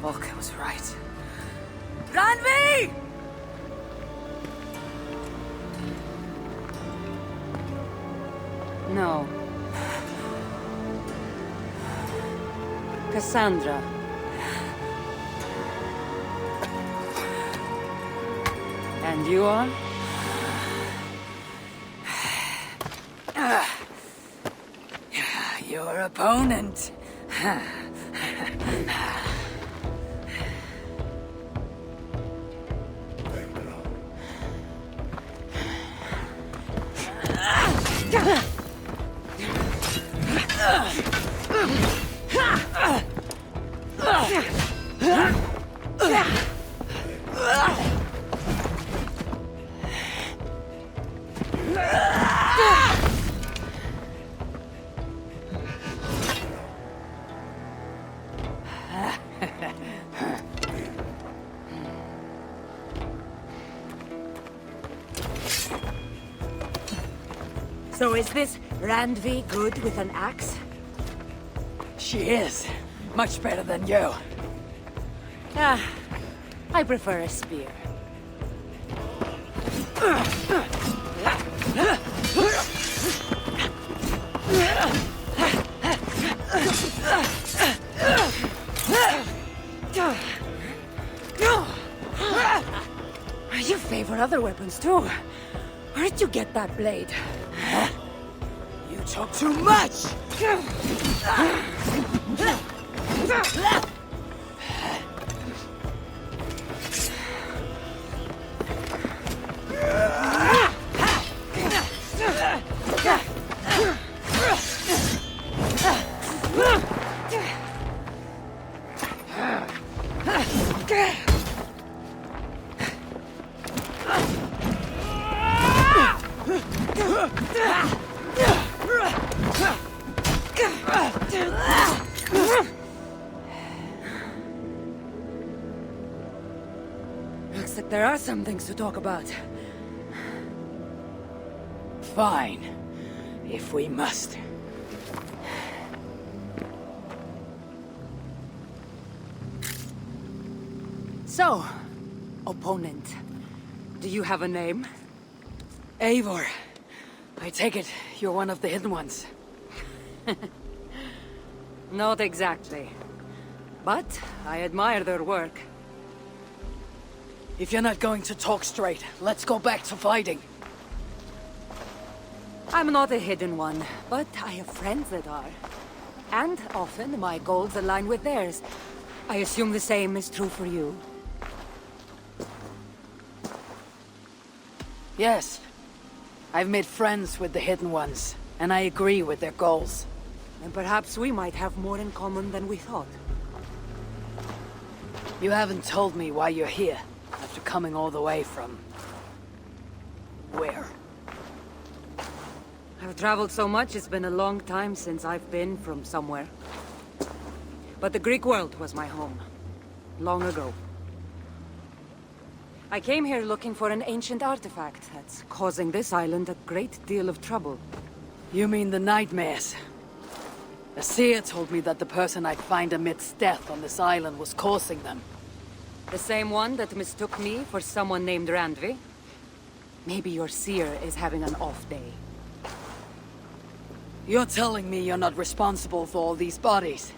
Volker was right. Randvi! No. Kassandra. And you are? Your opponent. So is this Randvi good with an axe? She is. Much better than you. Ah, I prefer a spear. You favor other weapons too. Where'd you get that blade? You talk too much! Looks like there are some things to talk about. Fine. If we must. So, opponent, do you have a name? Eivor. I take it you're one of the hidden ones. Not exactly. But I admire their work. If you're not going to talk straight, let's go back to fighting. I'm not a hidden one, but I have friends that are. And often my goals align with theirs. I assume the same is true for you. Yes. I've made friends with the hidden ones, and I agree with their goals. And perhaps we might have more in common than we thought. You haven't told me why you're here, after coming all the way from... where? I've traveled so much, it's been a long time since I've been from somewhere. But the Greek world was my home. Long ago. I came here looking for an ancient artifact that's causing this island a great deal of trouble. You mean the nightmares? A seer told me that the person I'd find amidst death on this island was causing them. The same one that mistook me for someone named Randvi? Maybe your seer is having an off day. You're telling me you're not responsible for all these bodies?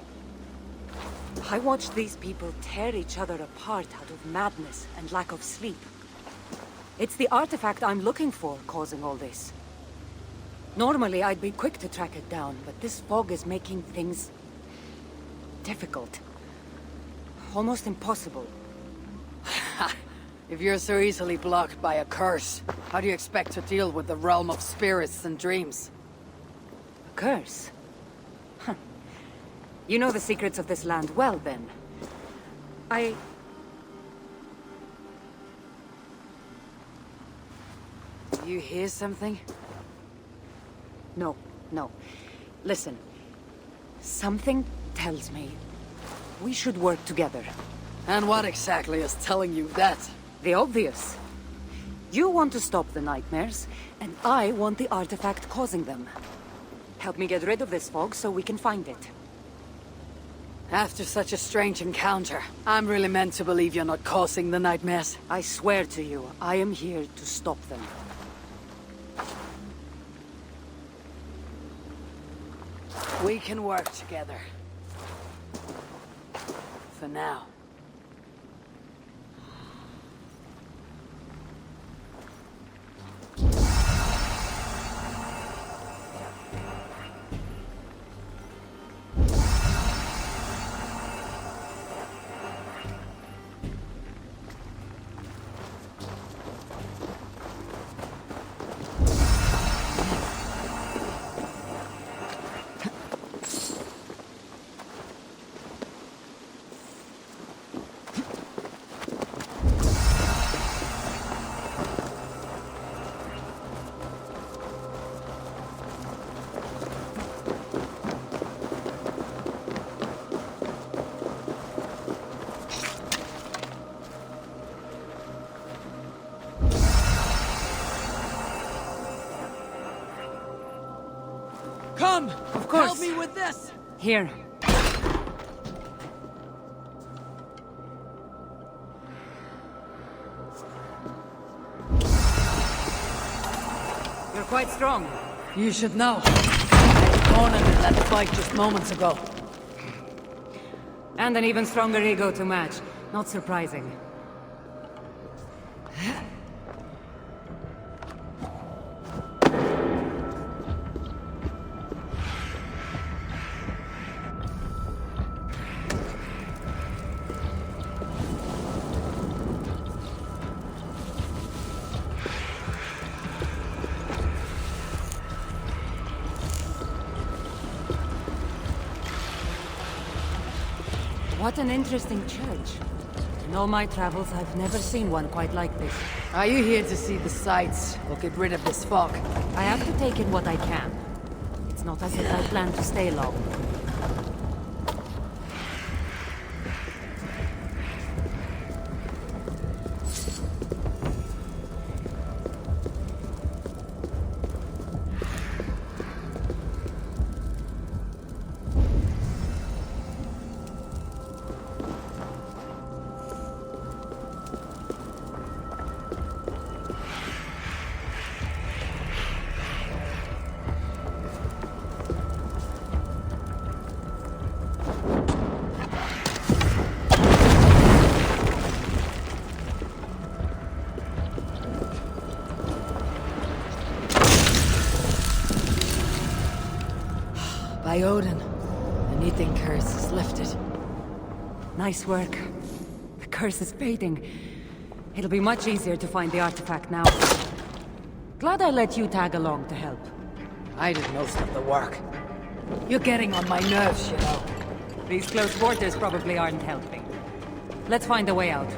I watched these people tear each other apart out of madness and lack of sleep. It's the artifact I'm looking for causing all this. Normally I'd be quick to track it down, but this fog is making things... difficult. Almost impossible. If you're so easily blocked by a curse, how do you expect to deal with the realm of spirits and dreams? A curse? Huh. You know the secrets of this land well, then. Do you hear something? No. Listen. Something tells me we should work together. And what exactly is telling you that? The obvious. You want to stop the nightmares, and I want the artifact causing them. Help me get rid of this fog so we can find it. After such a strange encounter, I'm really meant to believe you're not causing the nightmares. I swear to you, I am here to stop them. We can work together. For now. Come! Of course. Help me with this! Here. You're quite strong. You should know. I cornered in that fight just moments ago. And an even stronger ego to match. Not surprising. What an interesting church. In all my travels, I've never seen one quite like this. Are you here to see the sights, or get rid of this fog? I have to take in what I can. It's not as if I plan to stay long. By Odin, the knitting curse is lifted. Nice work. The curse is fading. It'll be much easier to find the artifact now. Glad I let you tag along to help. I did most of the work. You're getting on my nerves, you know. These close quarters probably aren't helping. Let's find a way out.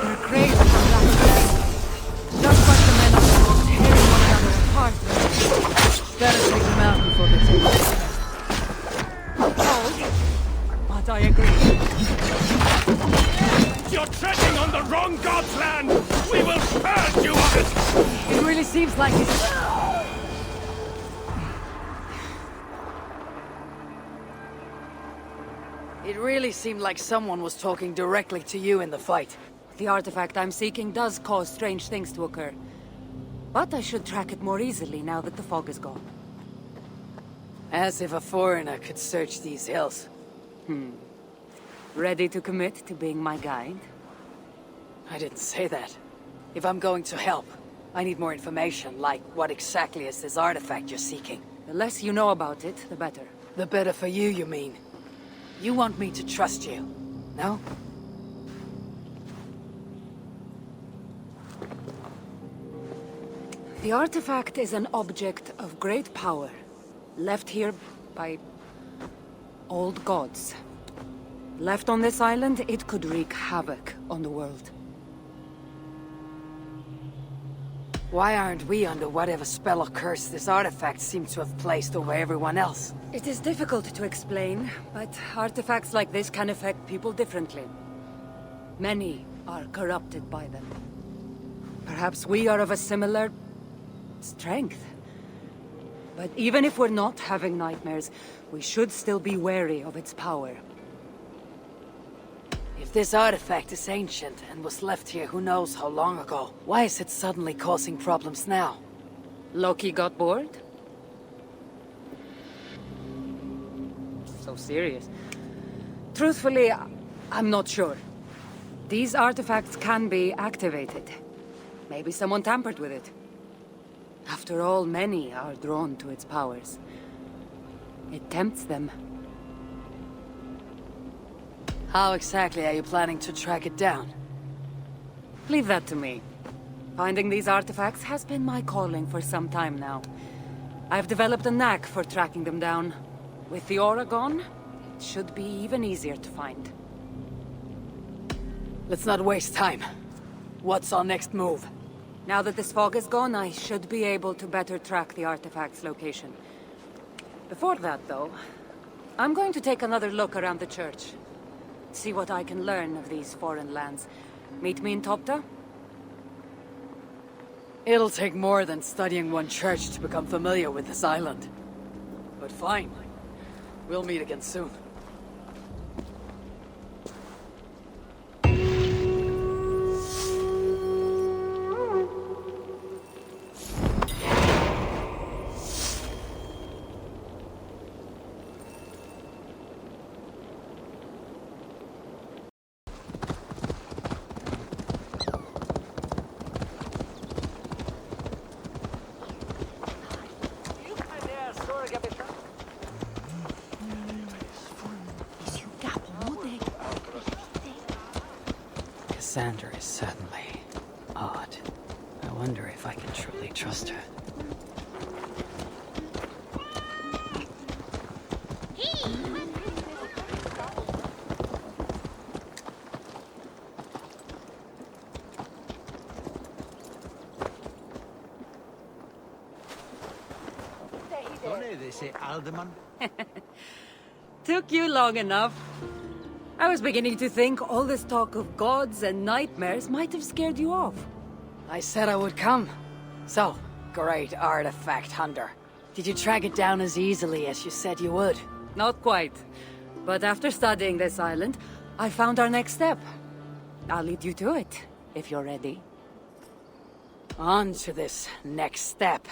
They're crazy for black flame. Just like the men on the road tearing one another apart. Better take them out before they take us. Cold, but I agree. You're treading on the wrong god's land! We will purge you of it! It really seems like it's... It really seemed like someone was talking directly to you in the fight. The artifact I'm seeking does cause strange things to occur. But I should track it more easily now that the fog is gone. As if a foreigner could search these hills. Ready to commit to being my guide? I didn't say that. If I'm going to help, I need more information, like what exactly is this artifact you're seeking? The less you know about it, the better. The better for you, you mean? You want me to trust you, no? The artifact is an object of great power, left here by old gods. Left on this island, it could wreak havoc on the world. Why aren't we under whatever spell or curse this artifact seems to have placed over everyone else? It is difficult to explain, but artifacts like this can affect people differently. Many are corrupted by them. Perhaps we are of a similar strength. But even if we're not having nightmares, we should still be wary of its power. If this artifact is ancient and was left here who knows how long ago, why is it suddenly causing problems now? Loki got bored? So serious. Truthfully, I'm not sure. These artifacts can be activated. Maybe someone tampered with it. After all, many are drawn to its powers. It tempts them. How exactly are you planning to track it down? Leave that to me. Finding these artifacts has been my calling for some time now. I've developed a knack for tracking them down. With the aura gone, it should be even easier to find. Let's not waste time. What's our next move? Now that this fog is gone, I should be able to better track the artifact's location. Before that, though, I'm going to take another look around the church. See what I can learn of these foreign lands. Meet me in Topta? It'll take more than studying one church to become familiar with this island. But fine. We'll meet again soon. Kassandra is certainly odd. I wonder if I can truly trust her. Took you long enough. I was beginning to think all this talk of gods and nightmares might have scared you off. I said I would come. So, great artifact hunter. Did you track it down as easily as you said you would? Not quite. But after studying this island, I found our next step. I'll lead you to it, if you're ready. On to this next step.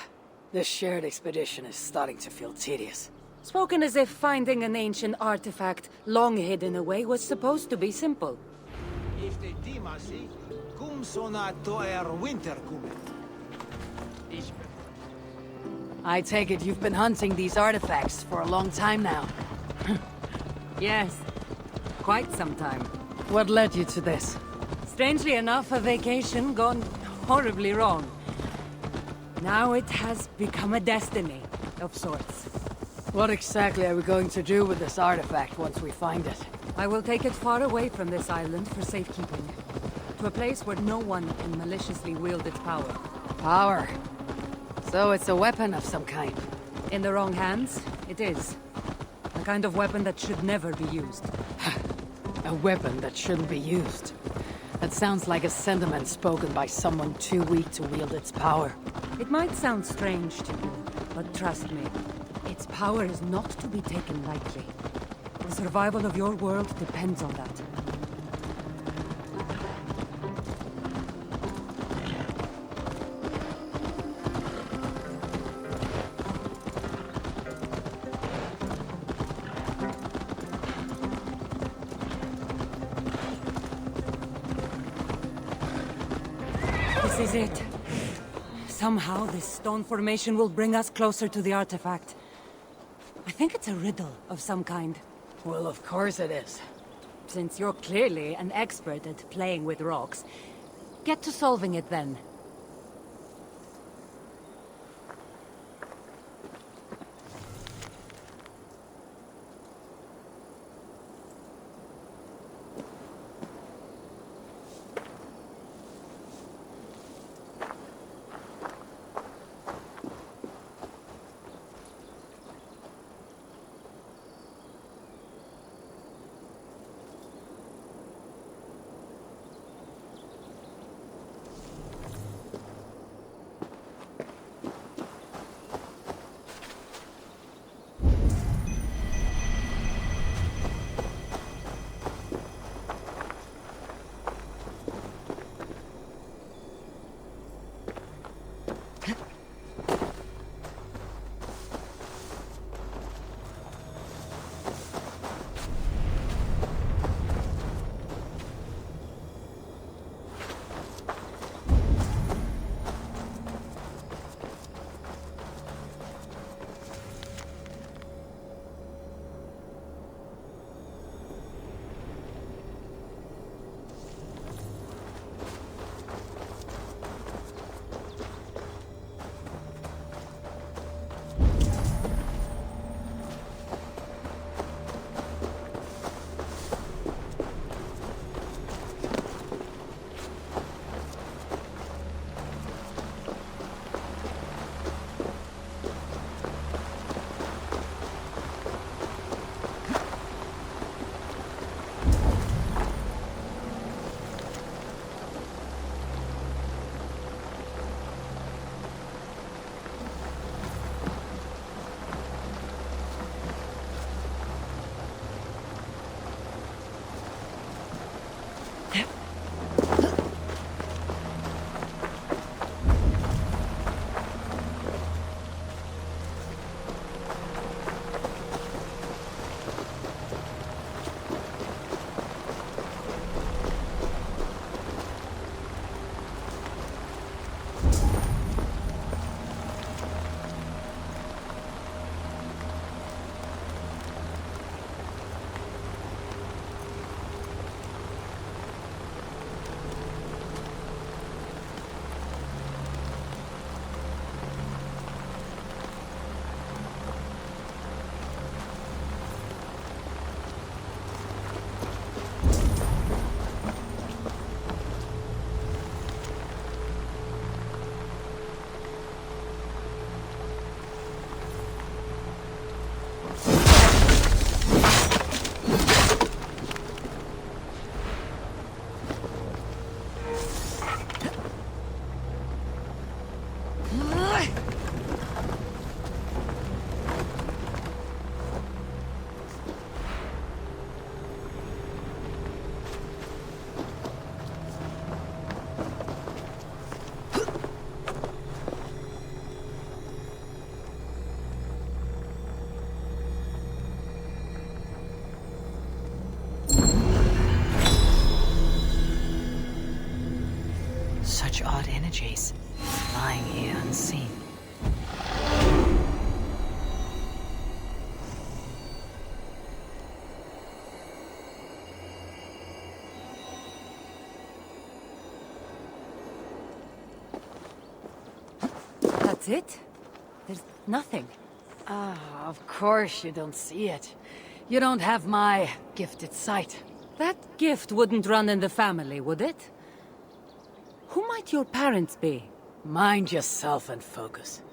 This shared expedition is starting to feel tedious. Spoken as if finding an ancient artifact long hidden away was supposed to be simple. I take it you've been hunting these artifacts for a long time now. Yes, quite some time. What led you to this? Strangely enough, a vacation gone horribly wrong. Now it has become a destiny, of sorts. What exactly are we going to do with this artifact once we find it? I will take it far away from this island for safekeeping. To a place where no one can maliciously wield its power. Power. So it's a weapon of some kind. In the wrong hands, it is. A kind of weapon that should never be used. A weapon that shouldn't be used. That sounds like a sentiment spoken by someone too weak to wield its power. It might sound strange to you, but trust me, its power is not to be taken lightly. The survival of your world depends on that. This is it. Somehow, this stone formation will bring us closer to the artifact. I think it's a riddle of some kind. Well, of course it is. Since you're clearly an expert at playing with rocks, get to solving it then. Such odd energies, lying here unseen. That's it? There's nothing. Ah, of course you don't see it. You don't have my gifted sight. That gift wouldn't run in the family, would it? Who might your parents be? Mind yourself and focus.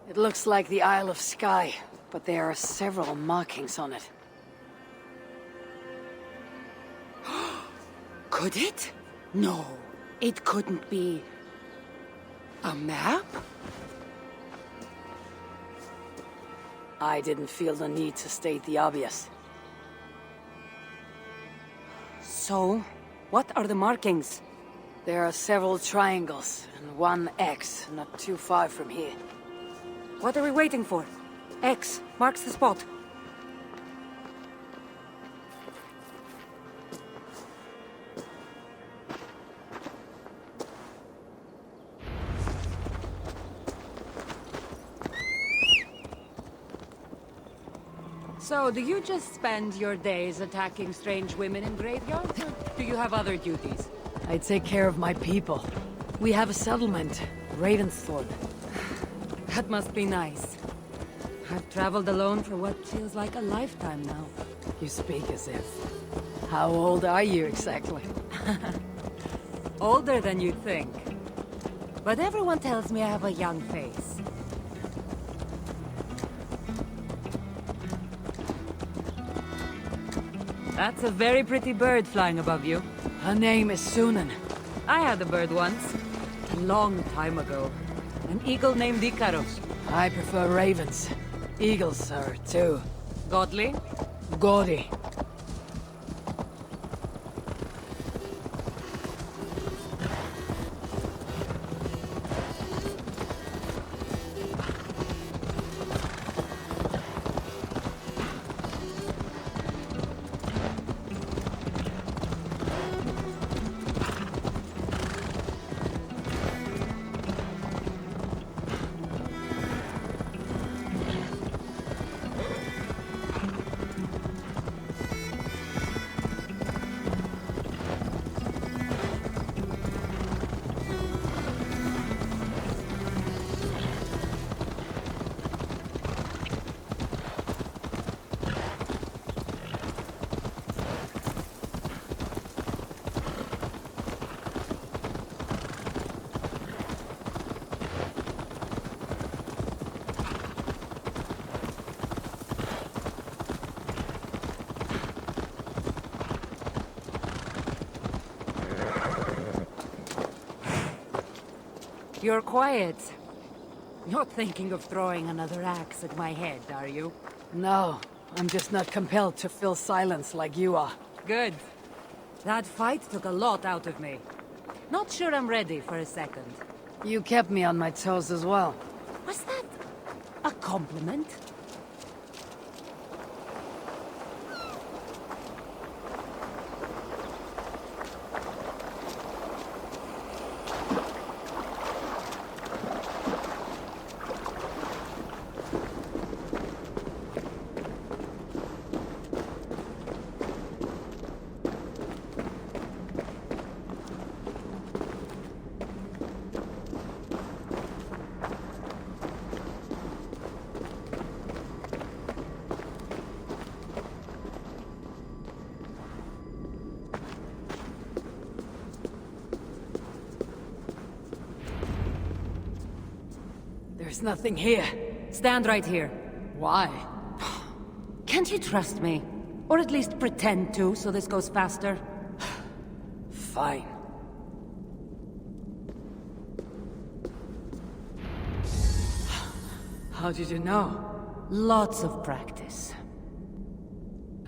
It looks like the Isle of Skye, but there are several markings on it. Could it? No, it couldn't be. A map? I didn't feel the need to state the obvious. So, what are the markings? There are several triangles and one X not too far from here. What are we waiting for? X marks the spot. So, do you just spend your days attacking strange women in graveyards, or do you have other duties? I take care of my people. We have a settlement, Ravensthorpe. That must be nice. I've traveled alone for what feels like a lifetime now. You speak as if. How old are you exactly? Older than you'd think. But everyone tells me I have a young face. That's a very pretty bird flying above you. Her name is Sunan. I had a bird once. A long time ago. An eagle named Ikaros. I prefer ravens. Eagles are too. Godly? Gaudy. You're quiet. Not thinking of throwing another axe at my head, are you? No, I'm just not compelled to fill silence like you are. Good. That fight took a lot out of me. Not sure I'm ready for a second. You kept me on my toes as well. Was that a compliment? There's nothing here. Stand right here. Why? Can't you trust me? Or at least pretend to, so this goes faster? Fine. How did you know? Lots of practice.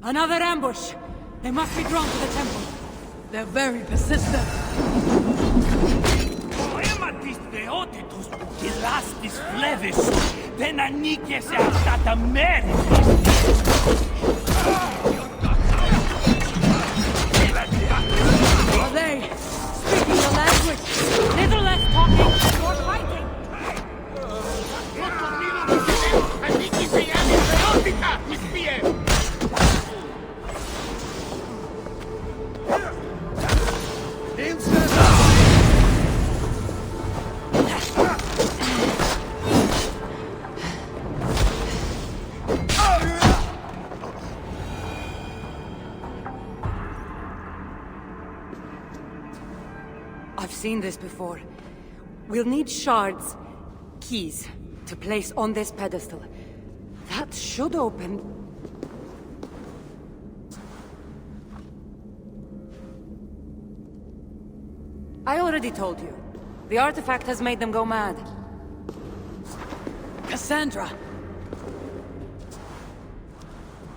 Another ambush! They must be drawn to the temple. They're very persistent. Poematis deotitus, elastis flevis, tenanices artata meritis. Are they speaking your language? Little less talking, more fighting! I've seen this before. We'll need shards, keys, to place on this pedestal. That should open... I already told you. The artifact has made them go mad. Kassandra!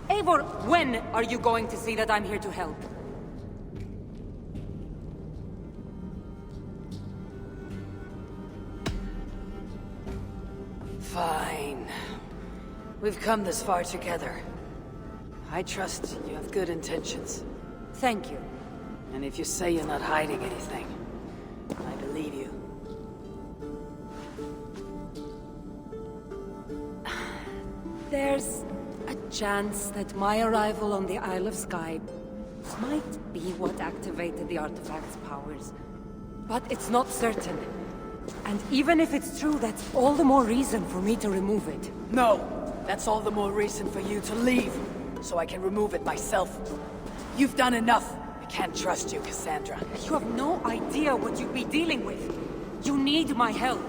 Eivor, when are you going to see that I'm here to help? Fine. We've come this far together. I trust you have good intentions. Thank you. And if you say you're not hiding anything, I believe you. There's a chance that my arrival on the Isle of Skye might be what activated the artifact's powers. But it's not certain. And even if it's true, that's all the more reason for me to remove it. No! That's all the more reason for you to leave, so I can remove it myself. You've done enough. I can't trust you, Kassandra. You have no idea what you'd be dealing with. You need my help.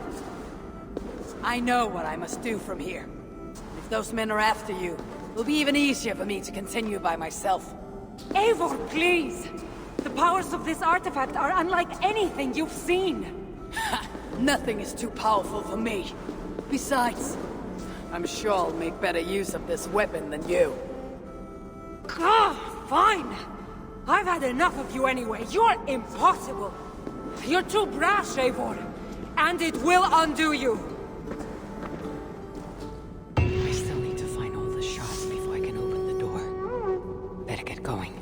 I know what I must do from here. If those men are after you, it'll be even easier for me to continue by myself. Eivor, please! The powers of this artifact are unlike anything you've seen. Nothing is too powerful for me. Besides, I'm sure I'll make better use of this weapon than you. Fine! I've had enough of you anyway. You're impossible. You're too brash, Eivor. And it will undo you. I still need to find all the shards before I can open the door. Better get going.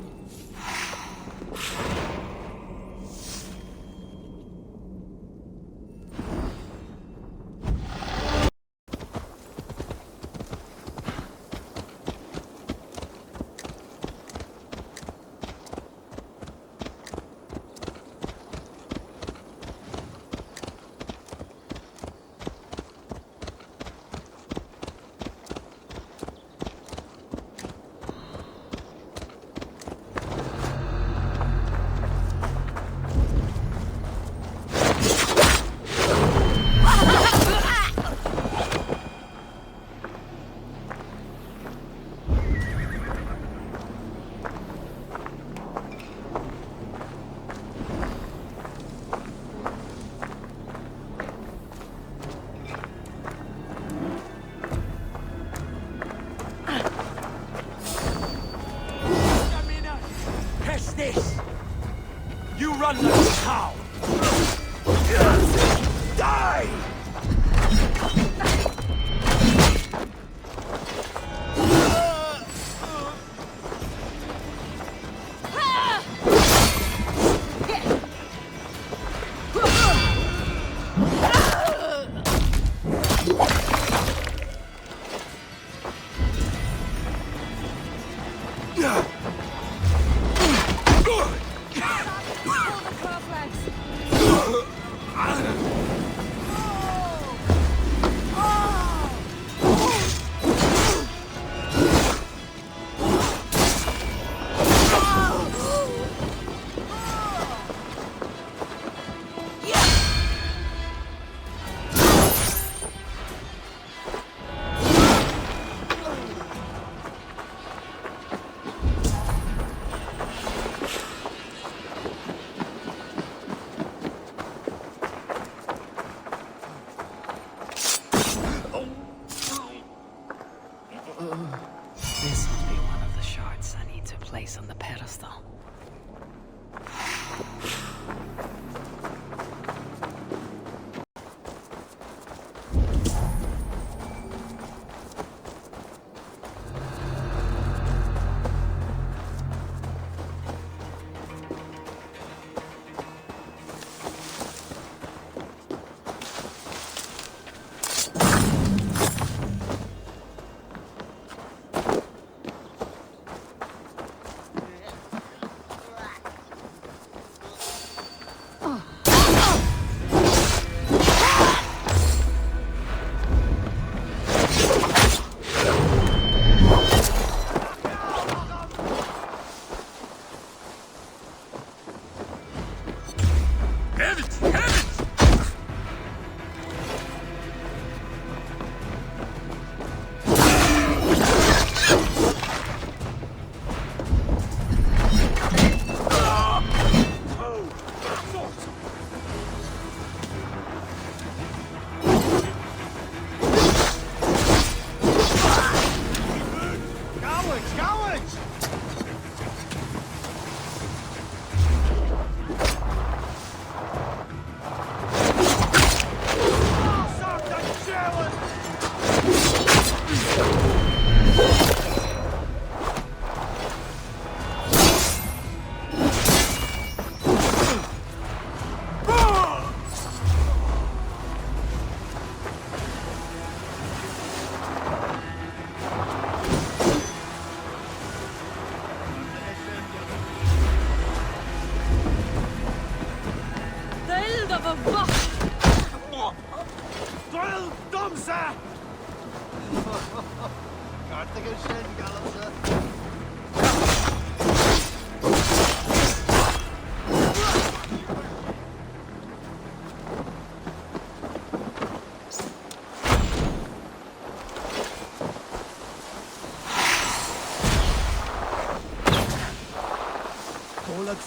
This! You run like a cow! Die! kærester.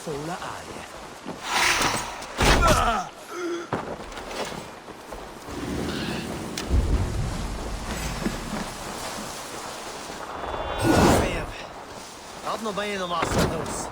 Fola aria. Had nog bij je de laatste doos.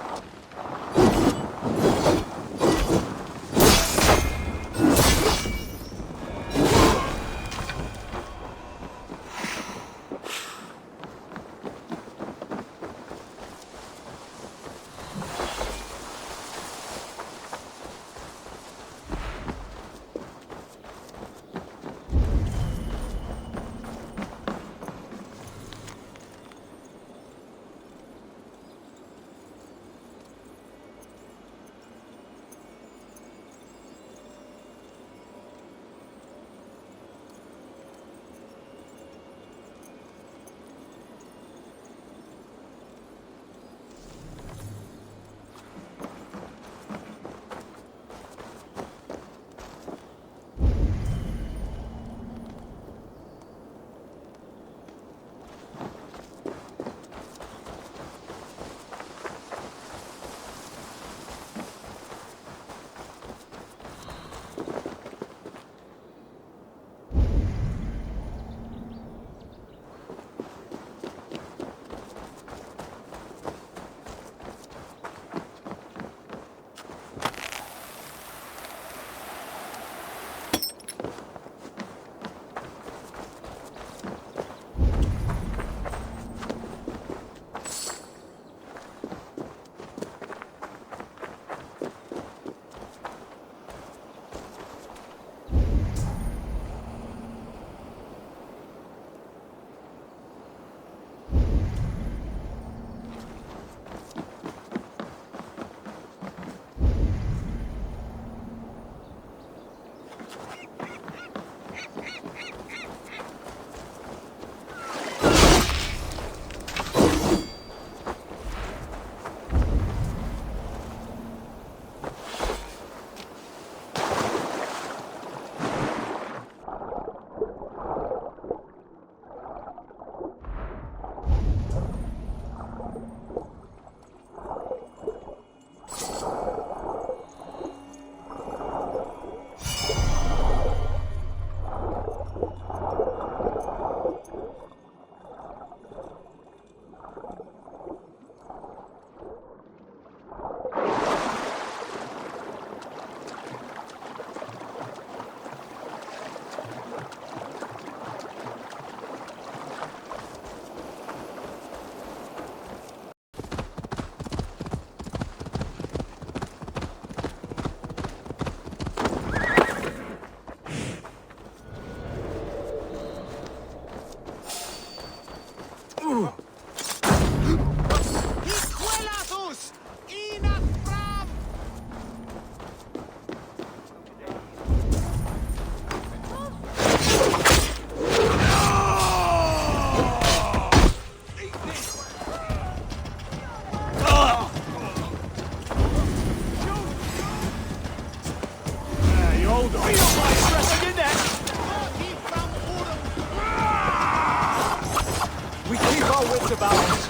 about it.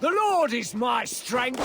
The Lord is my strength!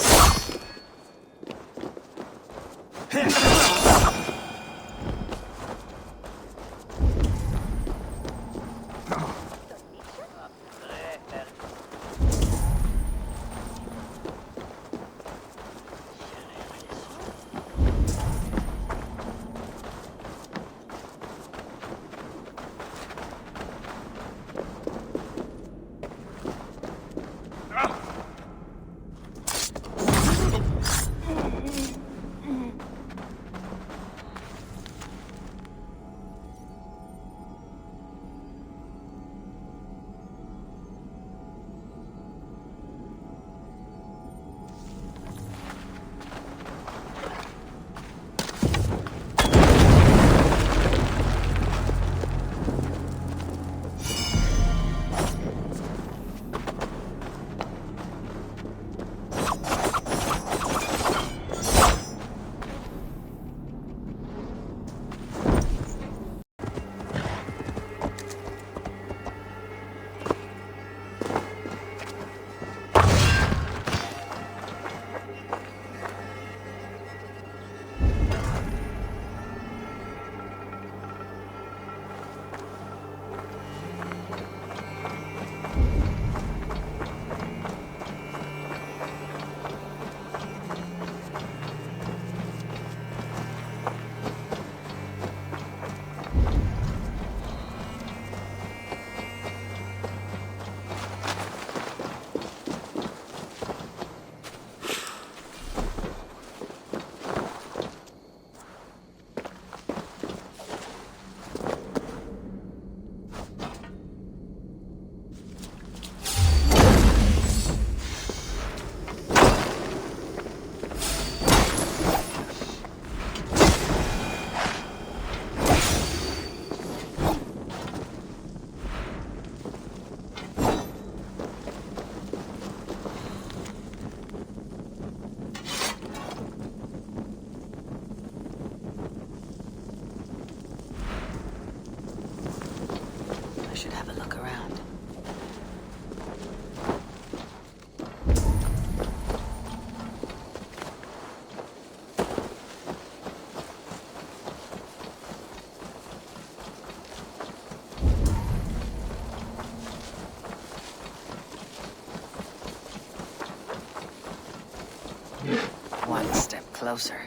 One step closer.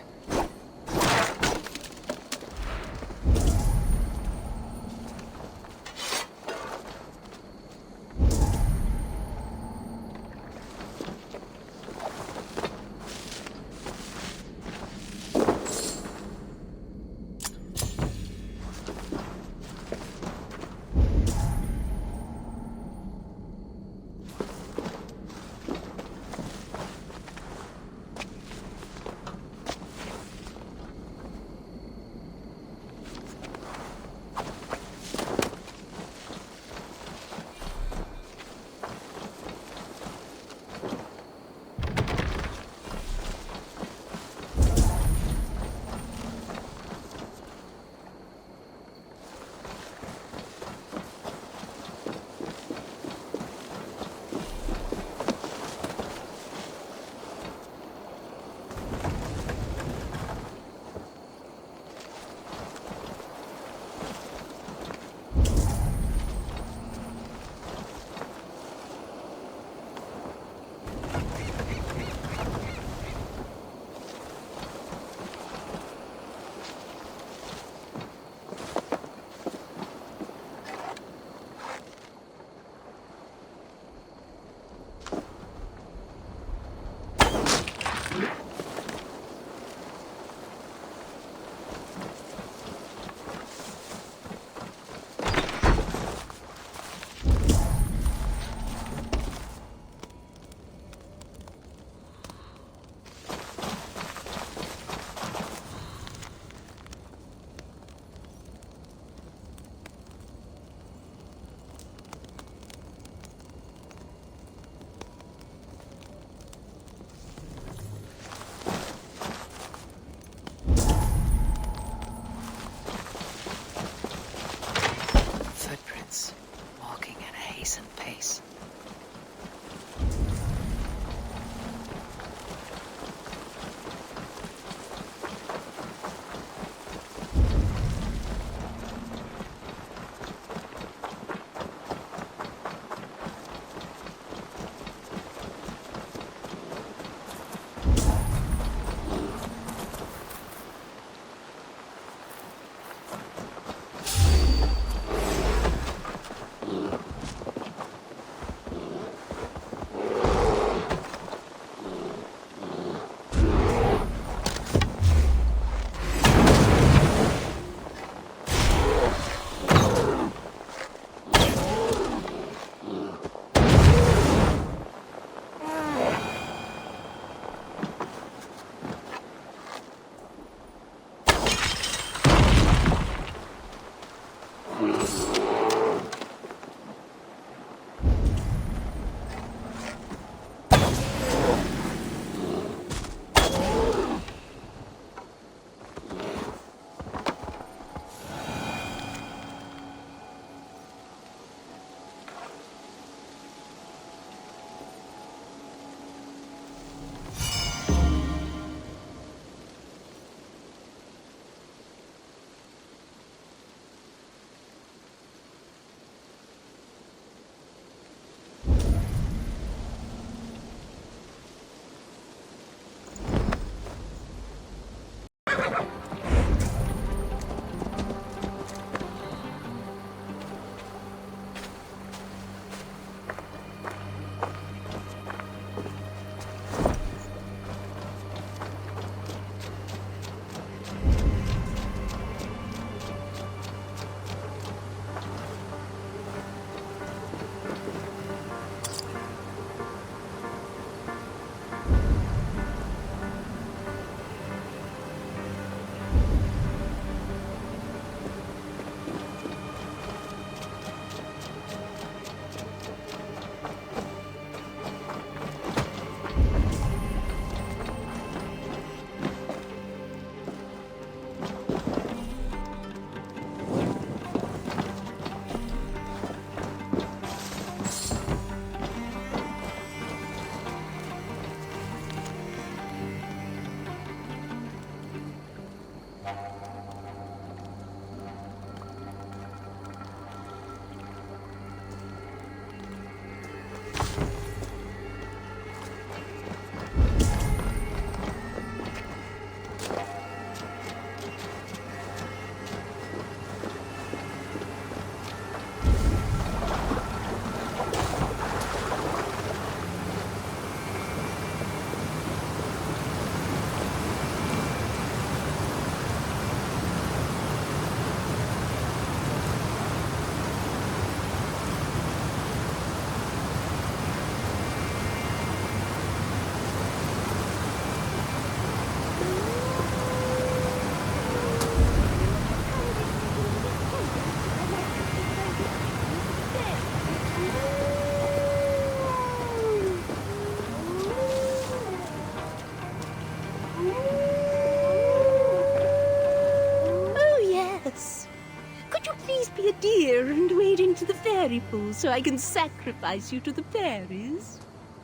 be a dear and wade into the fairy pool so I can sacrifice you to the fairies?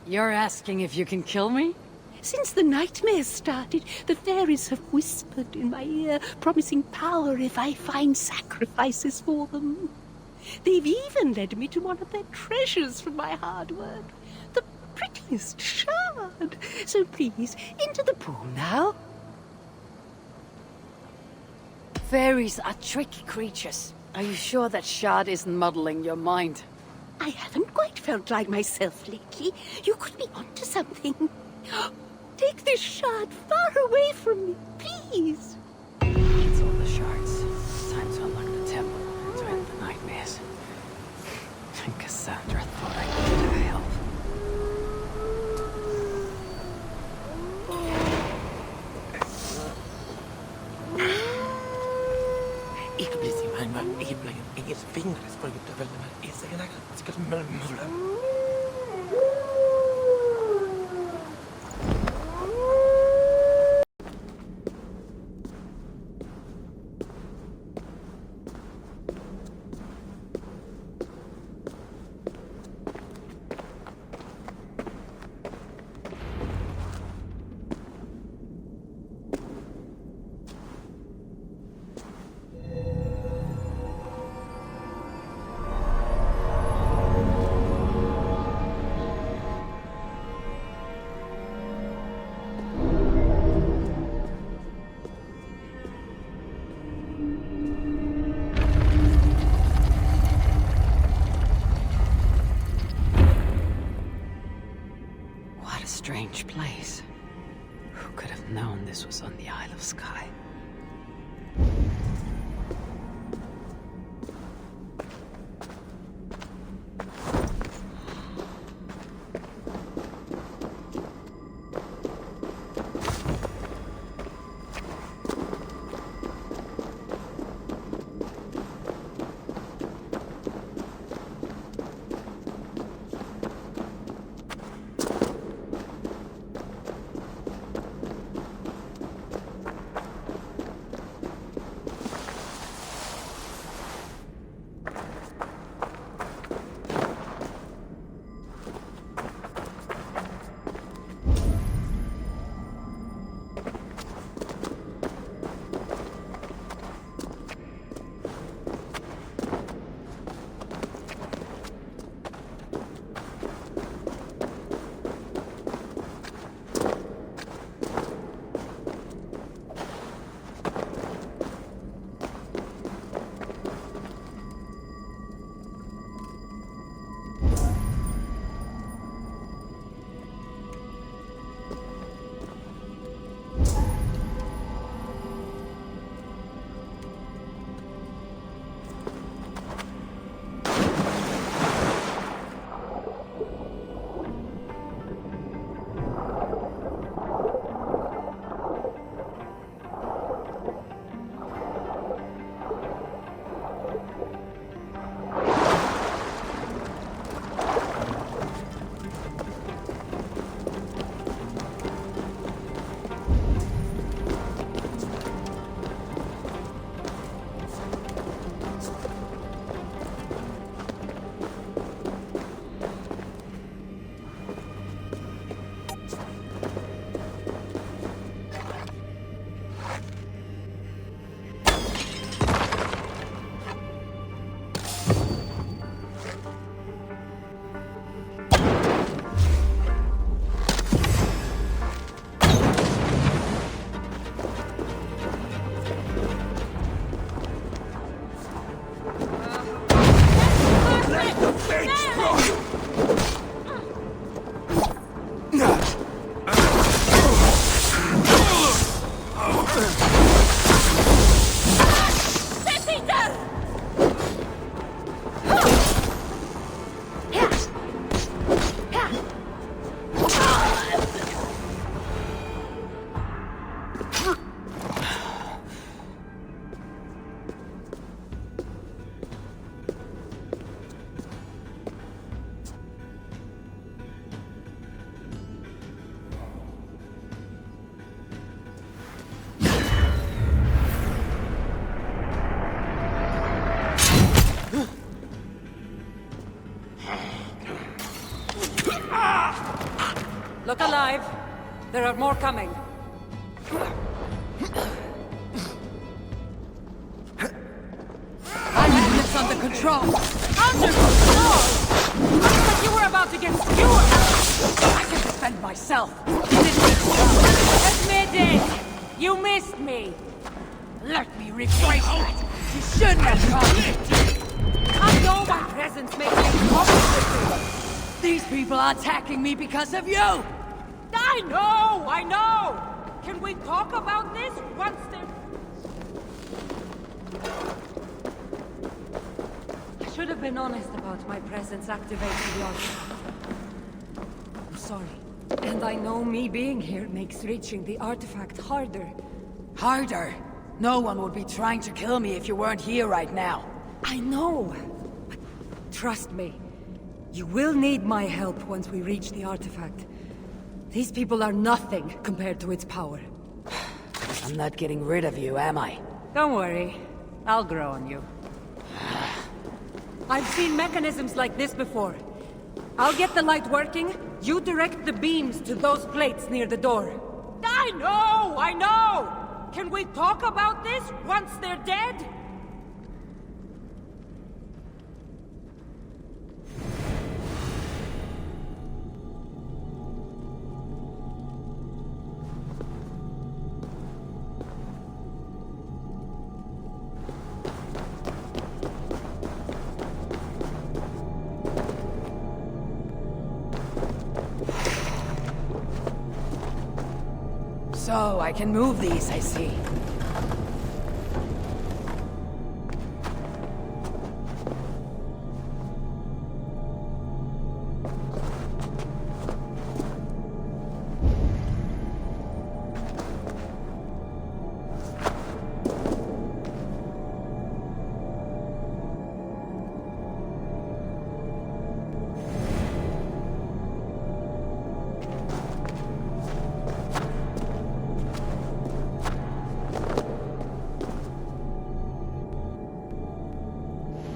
You're asking if you can kill me? Since the nightmares started, the fairies have whispered in my ear, promising power if I find sacrifices for them. They've even led me to one of their treasures from my hard work, the prettiest shard. So please, into the pool now. Fairies are tricky creatures. Are you sure that shard isn't muddling your mind? I haven't quite felt like myself lately. You could be onto something. Take this shard far away from me, please. It's all the shards. Time to unlock the temple and to end the nightmares. And Kassandra thought I needed her help. Ik beli si man man ik beli ik fingers for you to vel man is jag ska mula. What a strange place. Who could have known this was on the Isle of Skye? There are more coming. I have this under control. Under control! I thought you were about to get skewered! I can defend myself. Admit it! You missed me! Let me rephrase that. You shouldn't have come. I know my presence makes you comfortable. These people are attacking me because of you. I know! Can we talk about this once they're... I should have been honest about my presence activating the artifact. I'm sorry. And I know me being here makes reaching the artifact harder. Harder? No one would be trying to kill me if you weren't here right now. I know. But trust me. You will need my help once we reach the artifact. These people are nothing compared to its power. I'm not getting rid of you, am I? Don't worry. I'll grow on you. I've seen mechanisms like this before. I'll get the light working. You direct the beams to those plates near the door. I know! Can we talk about this once they're dead? So, I can move these, I see.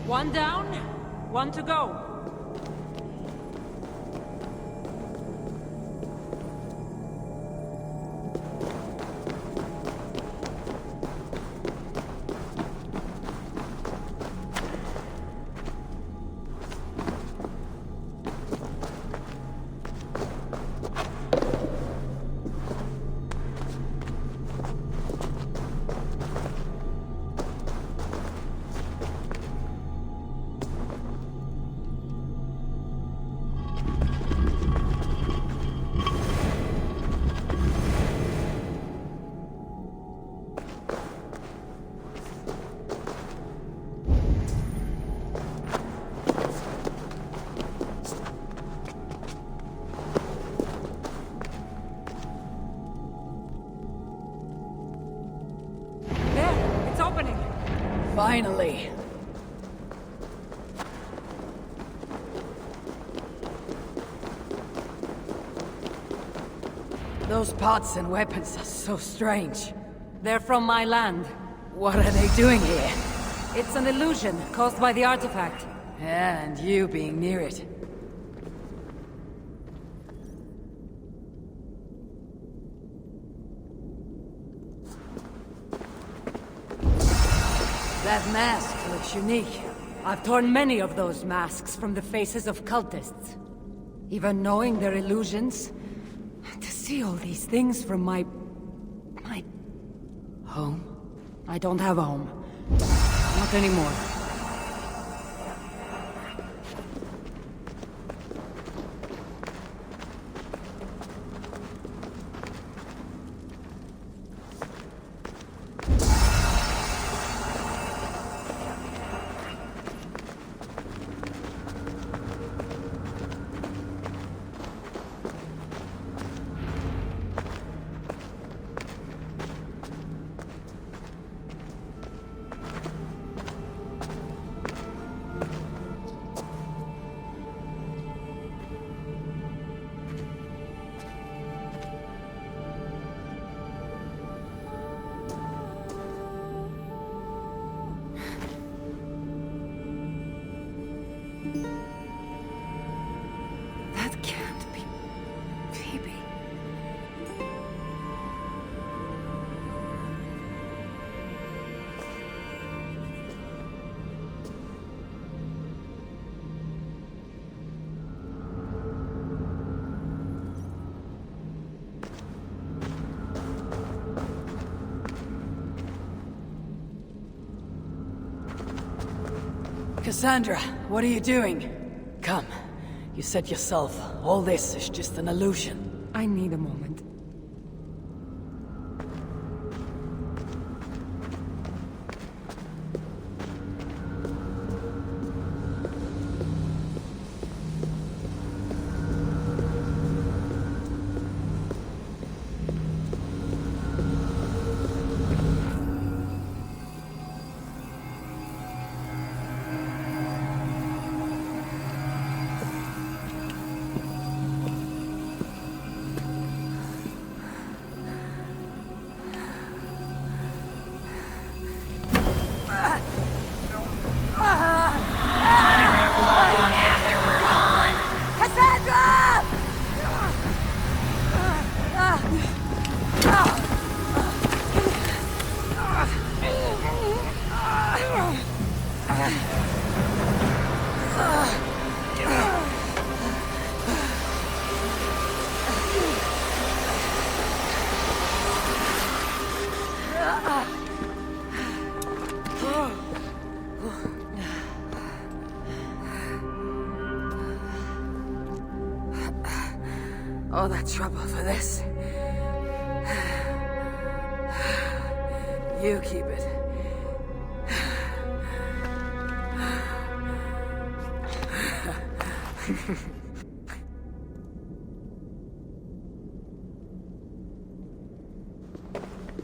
One down, one to go. Finally. Those pots and weapons are so strange. They're from my land. What are they doing here? It's an illusion caused by the artifact. And you being near it. That mask looks unique. I've torn many of those masks from the faces of cultists. Even knowing they're illusions, to see all these things from my Home? I don't have a home. Not anymore. Kassandra, what are you doing? Come. You said yourself, all this is just an illusion. I need a moment. All that trouble for this. You keep it.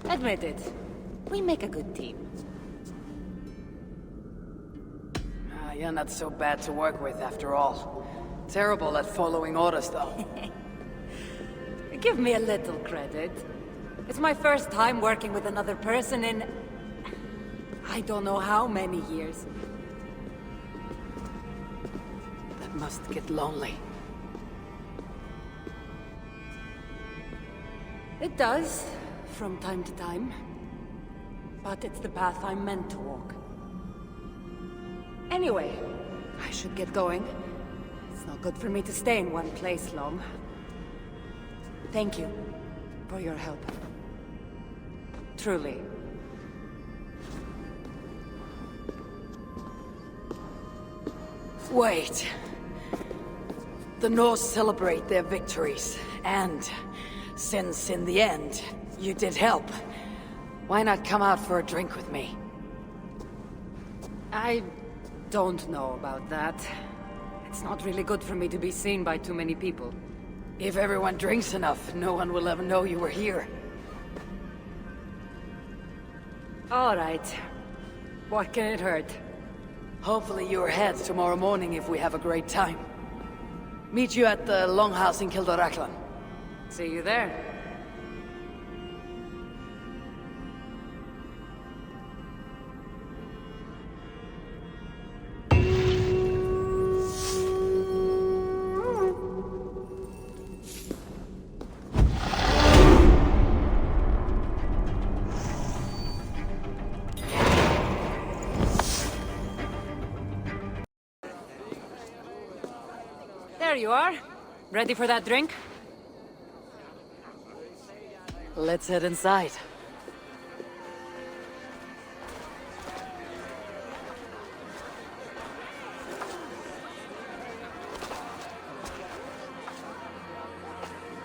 Admit it. We make a good team. You're not so bad to work with after all. Terrible at following orders, though. Give me a little credit. It's my first time working with another person in... I don't know how many years. That must get lonely. It does, from time to time. But it's the path I'm meant to walk. Anyway, I should get going. It's not good for me to stay in one place long. Thank you for your help. Truly. Wait. The Norse celebrate their victories, and since in the end, you did help, why not come out for a drink with me? I don't know about that. It's not really good for me to be seen by too many people. If everyone drinks enough, no one will ever know you were here. All right. What can it hurt? Hopefully you're ahead tomorrow morning if we have a great time. Meet you at the Longhouse in Kildoraklan. See you there. There you are. Ready for that drink? Let's head inside.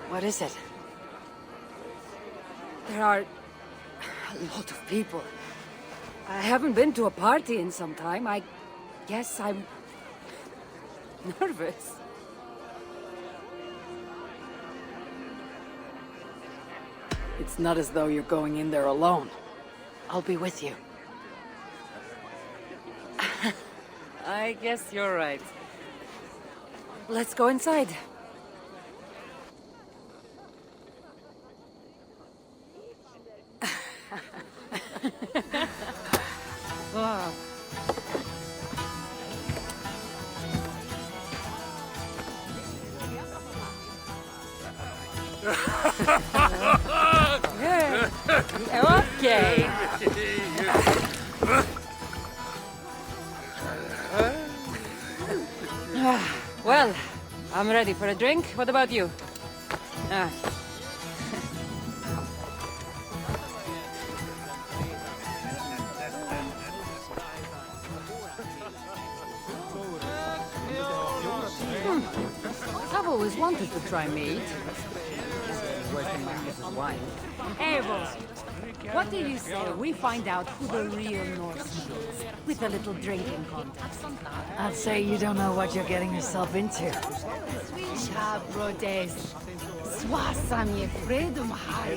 What is it? There are a lot of people. I haven't been to a party in some time. I guess I'm nervous. It's not as though you're going in there alone. I'll be with you. I guess you're right. Let's go inside. Wow. Okay. Well, I'm ready for a drink. What about you? always wanted to try meat. Worse than Magnus's wine. Eivor, what do you say we find out who the real Norseman is, with a little drinking contest? I'd say you don't know what you're getting yourself into. Swisha brodes. Swasam fredum hai.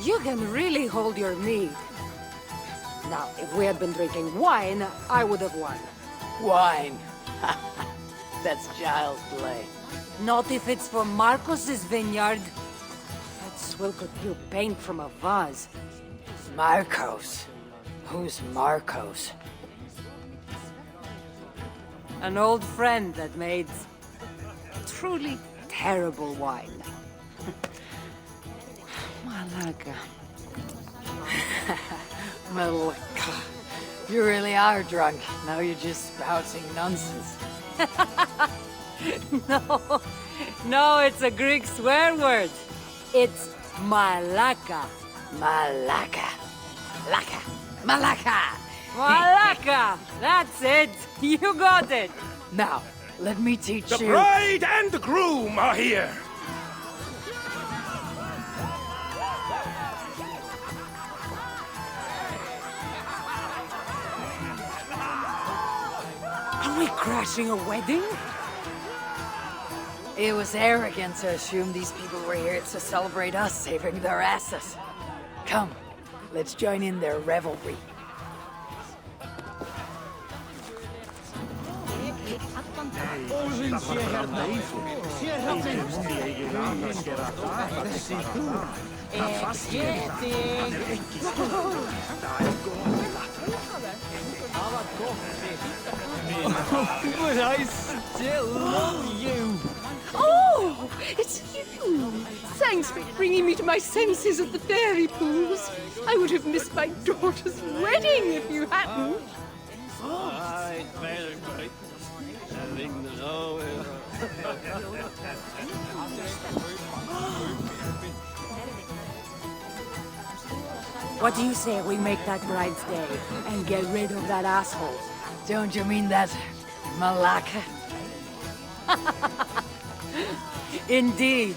You can really hold your mead. Now, if we had been drinking wine, I would have won. Wine. That's child's play. Not if it's from Marcos's vineyard. That swill could peel paint from a vase. Marcos? Who's Marcos? An old friend that made truly terrible wine. Malaga. Malaka. You really are drunk. Now you're just spouting nonsense. No, it's a Greek swear word. It's malaka. Malaka. Laka. Malaka. Malaka! That's it! You got it! Now, let me teach The you. bride and the groom are here. Are we crashing a wedding? It was arrogant to assume these people were here to celebrate us saving their asses. Come, let's join in their revelry. But I still love you. Oh, it's you! Thanks for bringing me to my senses at the fairy pools. I would have missed my daughter's wedding if you hadn't. What do you say we make that bride's day and get rid of that asshole? Don't you mean that Malaka? Indeed.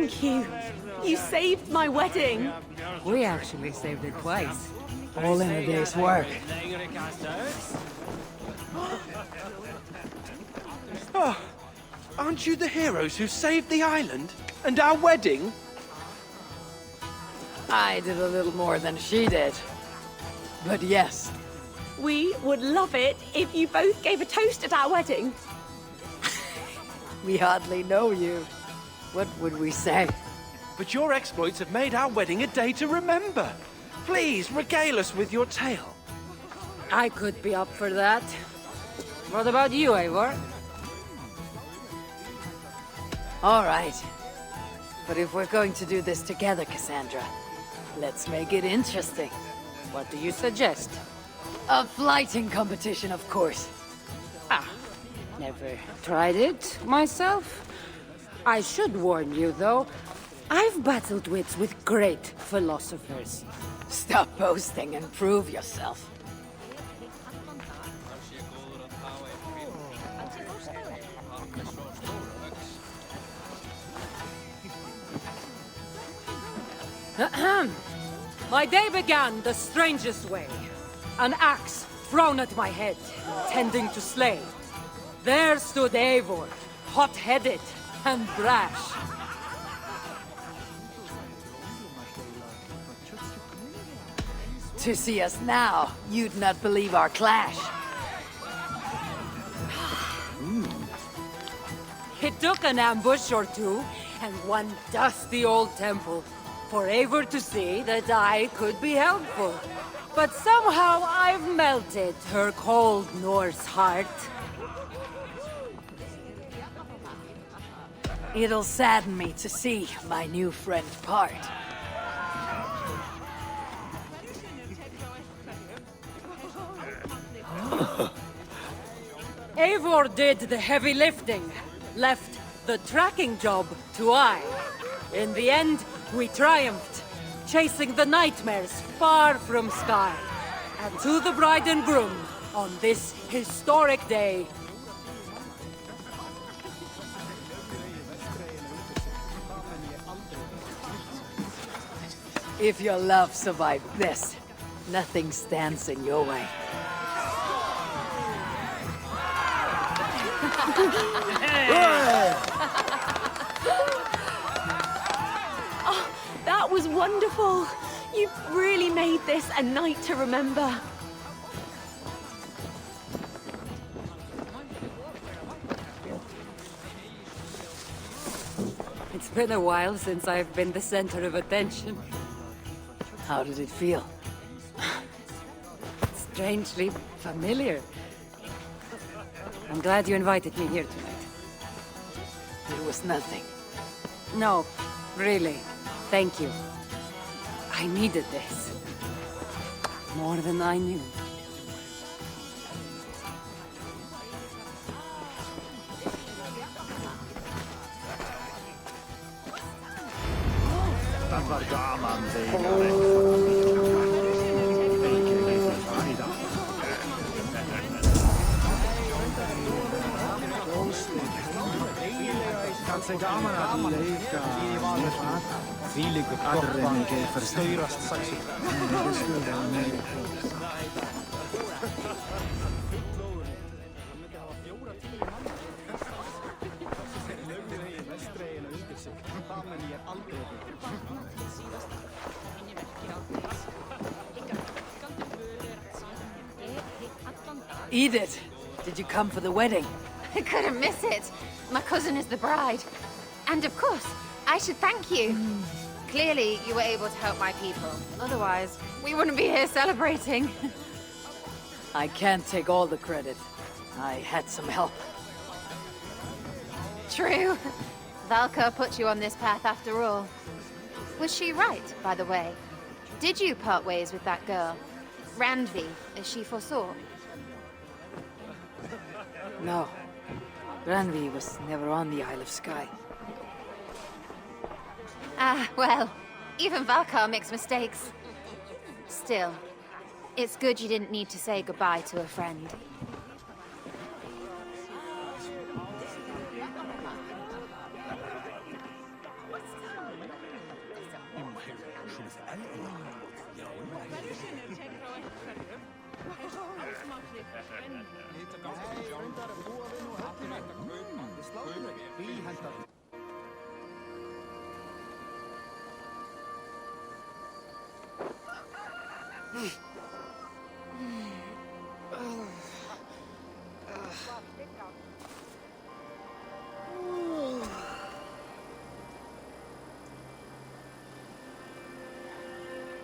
Thank you. You saved my wedding. We actually saved it twice. All in a day's work. Oh, aren't you the heroes who saved the island? And our wedding? I did a little more than she did. But yes, We would love it if you both gave a toast at our wedding. we hardly know you. What would we say? But your exploits have made our wedding a day to remember. Please, regale us with your tale. I could be up for that. What about you, Eivor? All right. But if we're going to do this together, Kassandra, let's make it interesting. What do you suggest? A flighting competition, of course. Never tried it myself. I should warn you, though. I've battled wits with great philosophers. Stop boasting and prove yourself. My day began the strangest way. An axe thrown at my head, intending to slay. There stood Eivor, hot-headed and brash. To see us now, you'd not believe our clash. It took an ambush or two, and one dusty old temple, for Eivor to see that I could be helpful. But somehow I've melted her cold Norse heart. It'll sadden me to see my new friend part. Eivor did the heavy lifting, left the tracking job to I. In the end, we triumphed, chasing the nightmares far from Sky. And to the bride and groom, on this historic day, If your love survived this, nothing stands in your way. That was wonderful. You really made this a night to remember. it's been a while since I've been the center of attention. How did it feel? Strangely familiar. I'm glad you invited me here tonight. It was nothing. No, really. Thank you. I needed this. More than I knew. Edith, did you come for the wedding? I couldn't miss it. My cousin is the bride. And of course, I should thank you. Clearly, you were able to help my people. Otherwise, we wouldn't be here celebrating. I can't take all the credit. I had some help. True. Valka put you on this path after all. Was she right, by the way? Did you part ways with that girl? Randvi, as she foresaw? No. Ranvi was never on the Isle of Skye. Ah, well, even Valkar makes mistakes. Still, it's good you didn't need to say goodbye to a friend.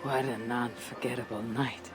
What an unforgettable night.